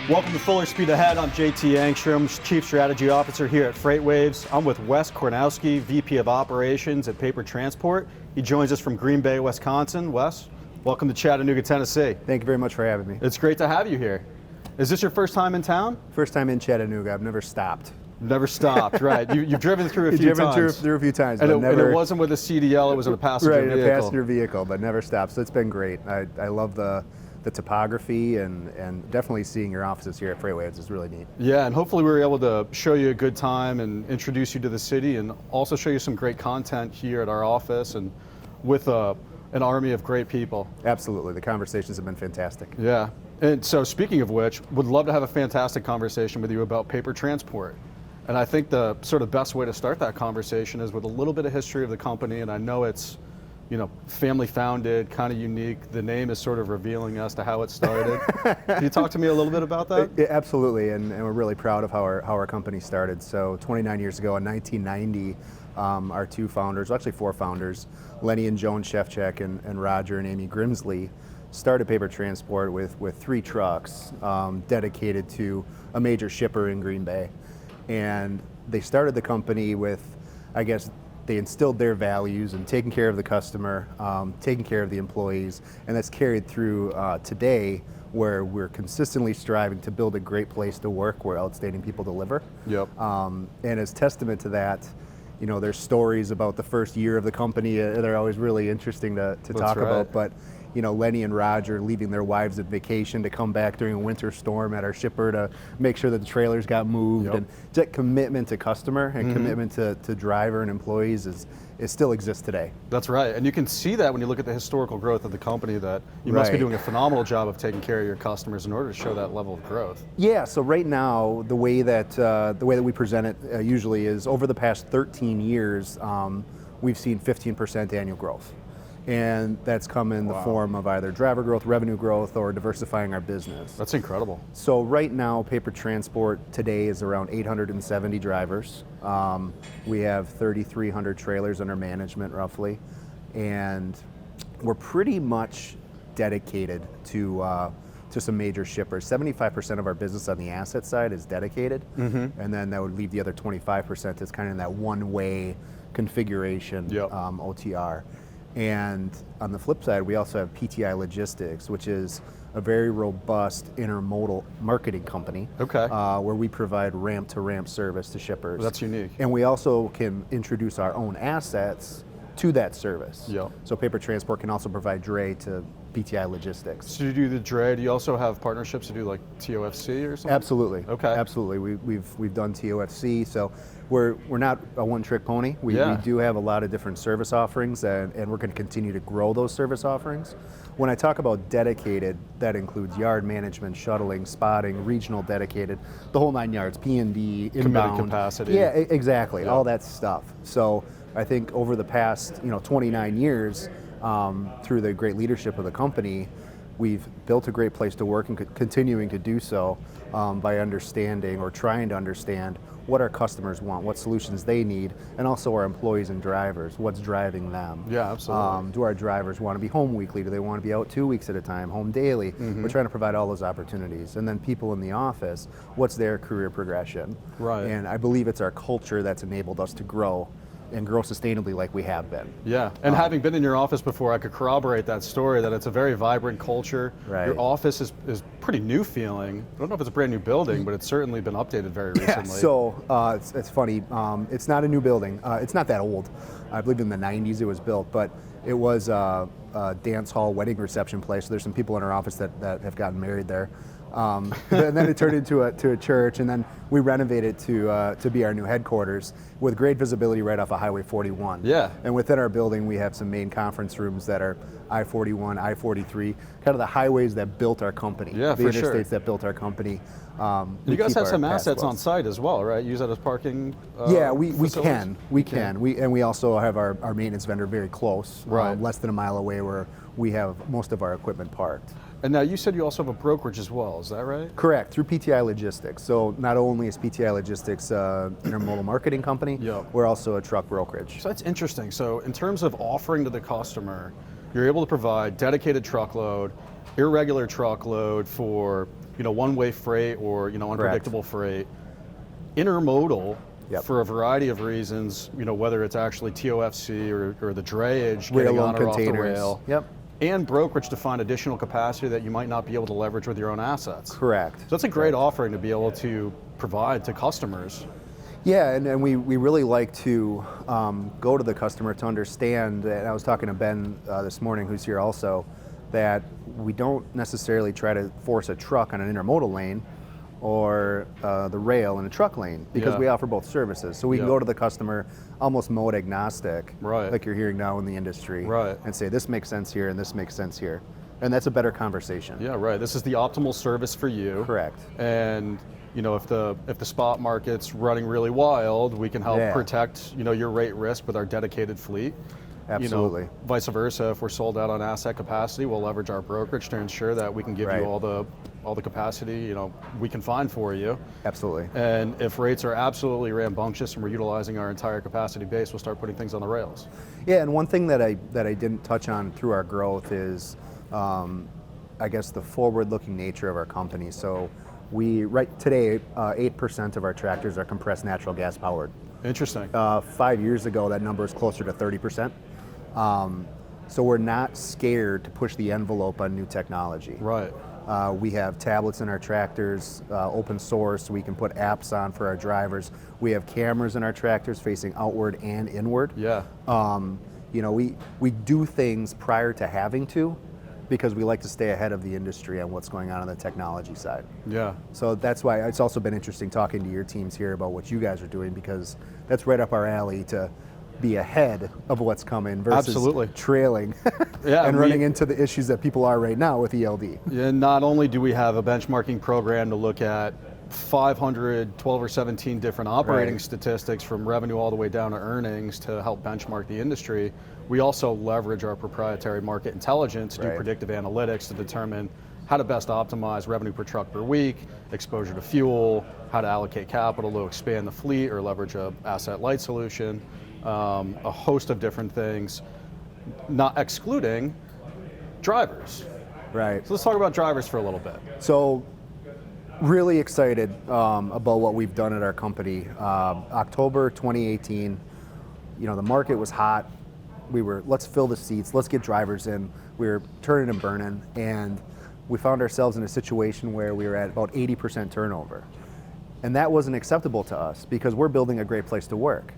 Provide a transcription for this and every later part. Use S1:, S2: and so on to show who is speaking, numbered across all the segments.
S1: Welcome to Fuller Speed Ahead. I'm JT Engstrom, Chief Strategy Officer here at FreightWaves. I'm with Wes Kornowske, VP of Operations at Paper Transport. He joins us from Green Bay, Wisconsin. Wes, welcome to Chattanooga, Tennessee.
S2: Thank you very much for having me.
S1: It's great to have you here. Is this your first time in town?
S2: First time in Chattanooga. I've never stopped.
S1: Never stopped, right. You've driven through a few times.
S2: Driven through a few times.
S1: And
S2: but
S1: it wasn't with a CDL, it was in a passenger vehicle.
S2: Right, a passenger vehicle, but never stopped. So it's been great. I love the topography and definitely seeing your offices here at FreightWaves is really neat.
S1: Yeah, and hopefully we were able to show you a good time and introduce you to the city and also show you some great content here at our office and with an army of great people.
S2: Absolutely, the conversations have been fantastic.
S1: Yeah, and so speaking of which, would love to have a fantastic conversation with you about paper transport. And I think the sort of best way to start that conversation is with a little bit of history of the company, and I know it's, you know, family founded, kind of unique. The name is sort of revealing as to how it started. Can you talk to me a little bit about that?
S2: Yeah, absolutely, and we're really proud of how our company started. So 29 years ago in 1990, our two founders, well, actually four founders, Lenny and Joan Shefchak and Roger and Amy Grimsley, started Paper Transport with three trucks dedicated to a major shipper in Green Bay. And they started the company with, I guess, they instilled their values and taking care of the customer, taking care of the employees, and that's carried through today, where we're consistently striving to build a great place to work where outstanding people deliver.
S1: Yep.
S2: And as testament to that, you know, there's stories about the first year of the company that are always really interesting to talk about. But you know, Lenny and Roger leaving their wives at vacation to come back during a winter storm at our shipper to make sure that the trailers got moved. Yep. And that commitment to customer and commitment to driver and employees it still exists today.
S1: That's right, and you can see that when you look at the historical growth of the company, that you must be doing a phenomenal job of taking care of your customers in order to show that level of growth.
S2: Yeah, so right now, the way that we present it usually is over the past 13 years, we've seen 15% annual growth. And that's come in the form of either driver growth, revenue growth, or diversifying our business.
S1: That's incredible.
S2: So right now, Paper Transport today is around 870 drivers. We have 3,300 trailers under management, roughly. And we're pretty much dedicated to some major shippers. 75% of our business on the asset side is dedicated, and then that would leave the other 25% as kind of in that one-way configuration, OTR. And on the flip side, we also have PTI Logistics, which is a very robust intermodal marketing company.
S1: Okay.
S2: Where we provide ramp-to-ramp service to shippers.
S1: Well, that's unique.
S2: And we also can introduce our own assets to that service.
S1: Yep.
S2: So Paper Transport can also provide dray to PTI Logistics.
S1: So you do the dray. Do you also have partnerships to do like TOFC or something?
S2: Absolutely.
S1: Okay.
S2: Absolutely. We've done TOFC. So we're not a one-trick pony. We do have a lot of different service offerings, and we're going to continue to grow those service offerings. When I talk about dedicated, that includes yard management, shuttling, spotting, regional dedicated, the whole 9 yards, P&D, inbound.
S1: Committed capacity.
S2: Yeah, exactly. All that stuff. So I think over the past 29 years, through the great leadership of the company, we've built a great place to work and continuing to do so by understanding or trying to understand what our customers want, what solutions they need, and also our employees and drivers, what's driving them.
S1: Yeah, absolutely.
S2: Do our drivers want to be home weekly? Do they want to be out 2 weeks at a time, home daily? We're trying to provide all those opportunities. And then people in the office, what's their career progression?
S1: Right.
S2: And I believe it's our culture that's enabled us to grow and grow sustainably like we have been.
S1: Yeah, and having been in your office before, I could corroborate that story, that it's a very vibrant culture.
S2: Right.
S1: Your office is pretty new feeling. I don't know if it's a brand new building, but it's certainly been updated very recently.
S2: Yeah, so it's funny. It's not a new building. It's not that old. I believe in the 90s it was built, but it was a dance hall wedding reception place. So there's some people in our office that have gotten married there. And then it turned into a church, and then we renovated to be our new headquarters with great visibility right off of Highway 41.
S1: Yeah.
S2: And within our building, we have some main conference rooms that are I-41, I-43, kind of the highways that built our company.
S1: Yeah,
S2: the
S1: for
S2: interstates
S1: sure.
S2: that built our company.
S1: You guys have some assets on site as well, right? Use that as parking.
S2: Yeah, we
S1: facilities?
S2: can. We also have our maintenance vendor very close,
S1: Right.
S2: less than a mile away, where we have most of our equipment parked.
S1: And now you said you also have a brokerage as well, is that right?
S2: Correct, through PTI Logistics. So not only is PTI Logistics an intermodal marketing company, we're also a truck brokerage.
S1: So that's interesting. So in terms of offering to the customer, you're able to provide dedicated truckload, irregular truckload for one-way freight or unpredictable freight. Intermodal,
S2: Yep.
S1: for a variety of reasons, whether it's actually TOFC or the drayage
S2: Rail
S1: getting
S2: on
S1: on or off the
S2: containers.
S1: rail.
S2: Yep.
S1: And brokerage to find additional capacity that you might not be able to leverage with your own assets.
S2: Correct.
S1: So that's a great offering to be able to provide to customers.
S2: Yeah, and we really like to go to the customer to understand, and I was talking to Ben this morning, who's here also, that we don't necessarily try to force a truck on an intermodal lane or the rail in a truck lane, because we offer both services. So we can go to the customer almost mode agnostic, like you're hearing now in the industry, and say this makes sense here and this makes sense here. And that's a better conversation.
S1: Yeah, right. This is the optimal service for you.
S2: Correct.
S1: And if the spot market's running really wild, we can help protect your rate risk with our dedicated fleet.
S2: Absolutely.
S1: Vice versa, if we're sold out on asset capacity, we'll leverage our brokerage to ensure that we can give you all the capacity we can find for you.
S2: Absolutely.
S1: And if rates are absolutely rambunctious and we're utilizing our entire capacity base, we'll start putting things on the rails.
S2: Yeah, and one thing that I didn't touch on through our growth is, I guess, the forward-looking nature of our company. So today, 8% of our tractors are compressed natural gas powered.
S1: Interesting.
S2: 5 years ago, that number is closer to 30%. So we're not scared to push the envelope on new technology.
S1: Right.
S2: We have tablets in our tractors, open source. We can put apps on for our drivers. We have cameras in our tractors facing outward and inward.
S1: Yeah.
S2: We do things prior to having to, because we like to stay ahead of the industry on what's going on the technology side.
S1: Yeah.
S2: So that's why it's also been interesting talking to your teams here about what you guys are doing, because that's right up our alley to be ahead of what's coming versus trailing and running into the issues that people are right now with ELD.
S1: Yeah, not only do we have a benchmarking program to look at 512 or 17 different operating statistics from revenue all the way down to earnings to help benchmark the industry, we also leverage our proprietary market intelligence to do predictive analytics to determine how to best optimize revenue per truck per week, exposure to fuel, how to allocate capital to expand the fleet or leverage a asset light solution, a host of different things, not excluding drivers.
S2: Right.
S1: So let's talk about drivers for a little bit.
S2: So really excited about what we've done at our company. October 2018, the market was hot. We were, let's fill the seats, let's get drivers in. We were turning and burning, and we found ourselves in a situation where we were at about 80% turnover. And that wasn't acceptable to us because we're building a great place to work.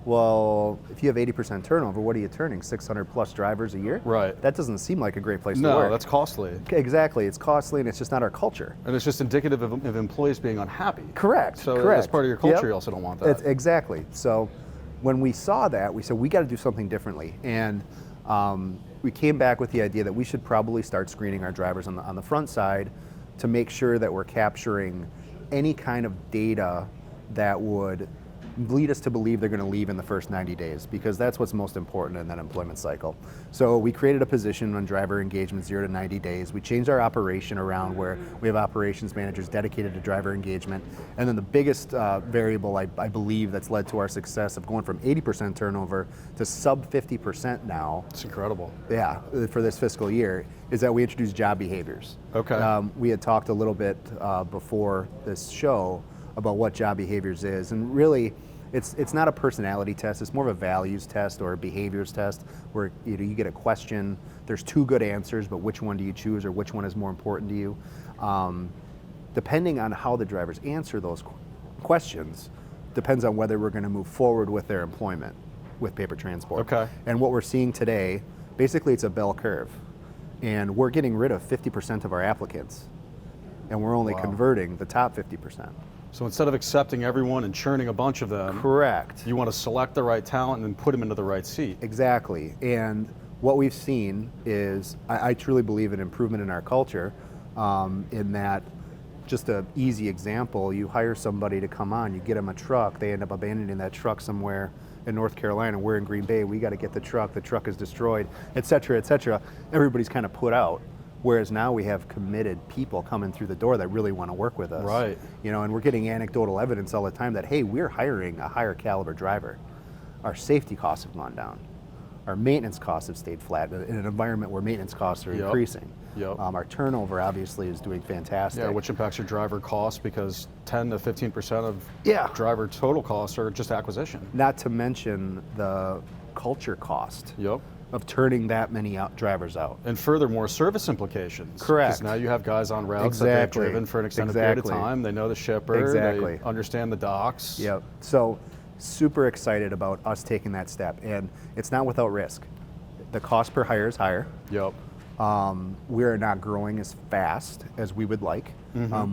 S2: Well, if you have 80% turnover, what are you turning? 600 plus drivers a year?
S1: Right.
S2: That doesn't seem like a great place to
S1: No,
S2: work.
S1: that's costly.
S2: Exactly, it's costly and it's just not our culture.
S1: And it's just indicative of employees being unhappy.
S2: Correct.
S1: So as part of your culture, you also don't want that.
S2: Exactly. So when we saw that, we said, we got to do something differently. And we came back with the idea that we should probably start screening our drivers on the front side to make sure that we're capturing any kind of data that would lead us to believe they're going to leave in the first 90 days, because that's what's most important in that employment cycle. So we created a position on driver engagement 0 to 90 days. We changed our operation around where we have operations managers dedicated to driver engagement. And then the biggest variable I believe that's led to our success of going from 80% turnover to sub 50% now.
S1: It's incredible.
S2: Yeah, for this fiscal year, is that we introduced job behaviors.
S1: Okay.
S2: We had talked a little bit before this show about what job behaviors is, and really it's not a personality test, it's more of a values test or a behaviors test where you get a question, there's two good answers, but which one do you choose or which one is more important to you? Depending on how the drivers answer those questions depends on whether we're going to move forward with their employment with paper transport.
S1: Okay.
S2: And what we're seeing today, basically it's a bell curve, and we're getting rid of 50% of our applicants, and we're only converting the top 50%.
S1: So instead of accepting everyone and churning a bunch of them,
S2: correct,
S1: you want to select the right talent and then put them into the right seat.
S2: Exactly. And what we've seen is, I truly believe an improvement in our culture, in that, just an easy example, you hire somebody to come on, you get them a truck, they end up abandoning that truck somewhere in North Carolina, we're in Green Bay, we got to get the truck is destroyed, et cetera, et cetera. Everybody's kind of put out. Whereas now we have committed people coming through the door that really want to work with us.
S1: Right.
S2: And we're getting anecdotal evidence all the time that, hey, we're hiring a higher caliber driver. Our safety costs have gone down. our maintenance costs have stayed flat in an environment where maintenance costs are increasing.
S1: Yep.
S2: Our turnover obviously is doing fantastic.
S1: Yeah, which impacts your driver costs because 10 to 15% of
S2: Yeah.
S1: driver total costs are just acquisition.
S2: Not to mention the culture cost
S1: Yep.
S2: of turning that many drivers out.
S1: And furthermore, service implications.
S2: Correct.
S1: Because now you have guys on routes that they've driven for an extended period of time. They know the shipper. They understand the docks.
S2: Yep. So super excited about us taking that step. And it's not without risk. The cost per hire is higher.
S1: Yep.
S2: We are not growing as fast as we would like.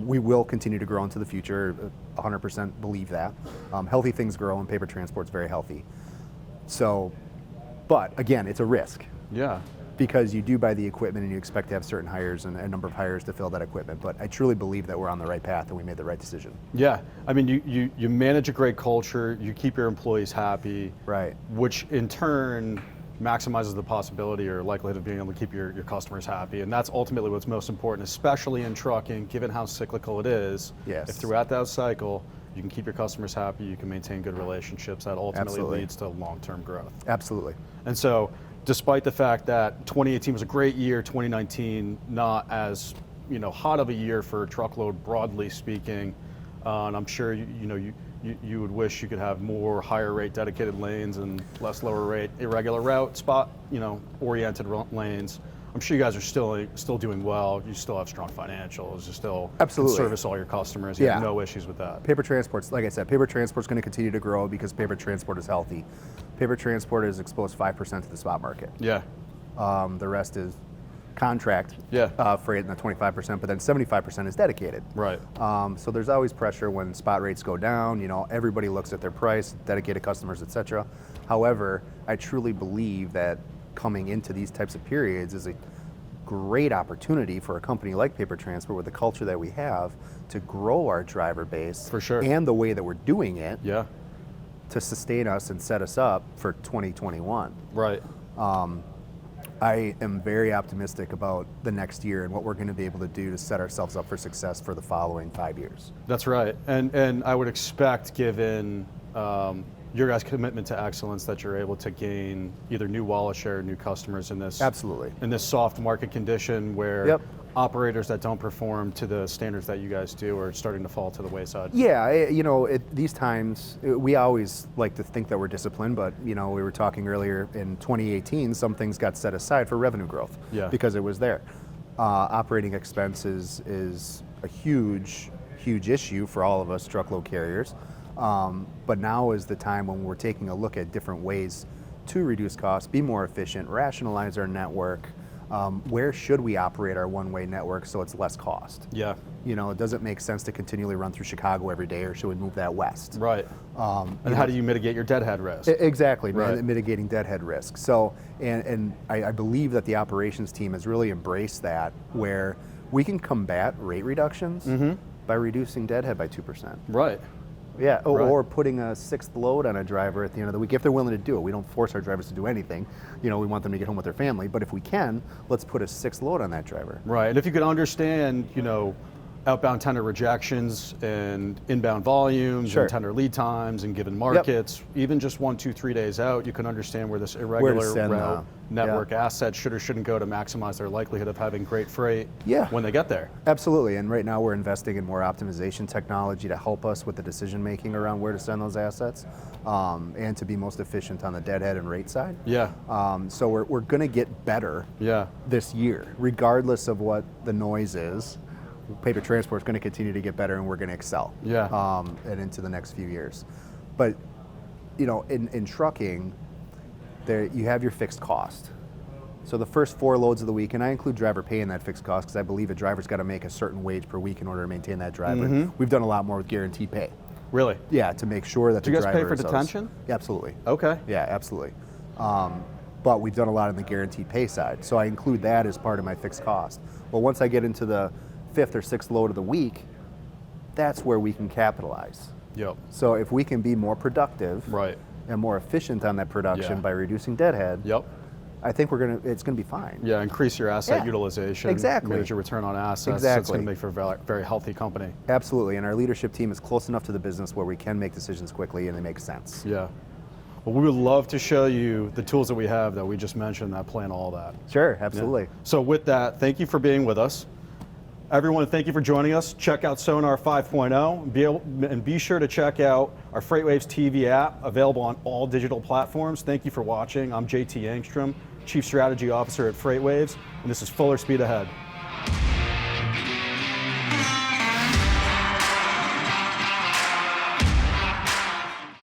S2: We will continue to grow into the future, 100% believe that. Healthy things grow and paper transport's very healthy. So, but again, it's a risk.
S1: Yeah.
S2: Because you do buy the equipment and you expect to have certain hires and a number of hires to fill that equipment. But I truly believe that we're on the right path and we made the right decision.
S1: Yeah. I mean, you manage a great culture, you keep your employees happy.
S2: Right.
S1: Which in turn maximizes the possibility or likelihood of being able to keep your customers happy. And that's ultimately what's most important, especially in trucking, given how cyclical it is.
S2: Yes.
S1: If throughout that cycle, you can keep your customers happy, you can maintain good relationships, that ultimately leads to long-term growth.
S2: Absolutely.
S1: And so, despite the fact that 2018 was a great year, 2019 not as hot of a year for truckload broadly speaking, and I'm sure you would wish you could have more higher rate dedicated lanes and less lower rate irregular route spot oriented lanes. I'm sure you guys are still doing well. You still have strong financials. You still
S2: Absolutely.
S1: service all your customers. You have no issues with that.
S2: Paper transport's, like I said, paper transport's going to continue to grow because paper transport is healthy. Paper transport is exposed 5% to the spot market.
S1: Yeah.
S2: The rest is contract freight, and the 25%, but then 75% is dedicated.
S1: Right.
S2: So there's always pressure when spot rates go down. Everybody looks at their price, dedicated customers, etc. However, I truly believe that coming into these types of periods is a great opportunity for a company like Paper Transport with the culture that we have to grow our driver base
S1: For sure.
S2: and the way that we're doing it
S1: Yeah.
S2: to sustain us and set us up for 2021.
S1: Right.
S2: I am very optimistic about the next year and what we're going to be able to do to set ourselves up for success for the following 5 years.
S1: That's right. And I would expect, given your guys' commitment to excellence, that you're able to gain either new wallet share or new customers in this soft market condition where operators that don't perform to the standards that you guys do are starting to fall to the wayside.
S2: Yeah, these times, we always like to think that we're disciplined, but we were talking earlier in 2018, some things got set aside for revenue growth because it was there. Operating expenses is a huge issue for all of us truckload carriers. But now is the time when we're taking a look at different ways to reduce costs, be more efficient, rationalize our network. Where should we operate our one-way network so it's less cost?
S1: Yeah.
S2: It doesn't make sense to continually run through Chicago every day, or should we move that west?
S1: Right. And how do you mitigate your deadhead risk?
S2: Exactly,
S1: Right.
S2: mitigating deadhead risk. So, and I believe that the operations team has really embraced that, where we can combat rate reductions by reducing deadhead by 2%.
S1: Right.
S2: Yeah,
S1: Right.
S2: or putting a sixth load on a driver at the end of the week if they're willing to do it. We don't force our drivers to do anything. We want them to get home with their family. But if we can, let's put a sixth load on that driver.
S1: Right. And if you could understand, outbound tender rejections and inbound volumes and tender lead times and given markets, even just 1, 2, 3 days out, you can understand where this irregular route network asset should or shouldn't go to maximize their likelihood of having great freight when they get there.
S2: Absolutely. And right now we're investing in more optimization technology to help us with the decision making around where to send those assets and to be most efficient on the deadhead and rate side.
S1: Yeah.
S2: So we're going to get better this year, regardless of what the noise is. Paper transport is going to continue to get better, and we're going to excel. And into the next few years. But in trucking, there you have your fixed cost. So the first 4 loads of the week, and I include driver pay in that fixed cost because I believe a driver's got to make a certain wage per week in order to maintain that driver. We've done a lot more with guaranteed pay.
S1: Really?
S2: Yeah, to make sure that
S1: do
S2: the
S1: you guys
S2: driver
S1: pay for detention?
S2: Absolutely.
S1: Okay.
S2: Yeah, absolutely. But we've done a lot on the guaranteed pay side, so I include that as part of my fixed cost. Well, once I get into the 5th or 6th load of the week, that's where we can capitalize.
S1: Yep.
S2: So if we can be more productive and more efficient on that production by reducing deadhead, I think it's gonna be fine.
S1: Yeah, increase your asset utilization.
S2: Exactly.
S1: Manage your return on assets.
S2: Exactly.
S1: It's going to make for a very healthy company.
S2: Absolutely, and our leadership team is close enough to the business where we can make decisions quickly and they make sense.
S1: Yeah. Well, we would love to show you the tools that we have that we just mentioned that plan all that.
S2: Sure, absolutely.
S1: Yeah. So with that, thank you for being with us. Everyone, thank you for joining us. Check out Sonar 5.0 and be sure to check out our FreightWaves TV app, available on all digital platforms. Thank you for watching. I'm JT Engstrom, Chief Strategy Officer at FreightWaves, and this is Fuller Speed Ahead.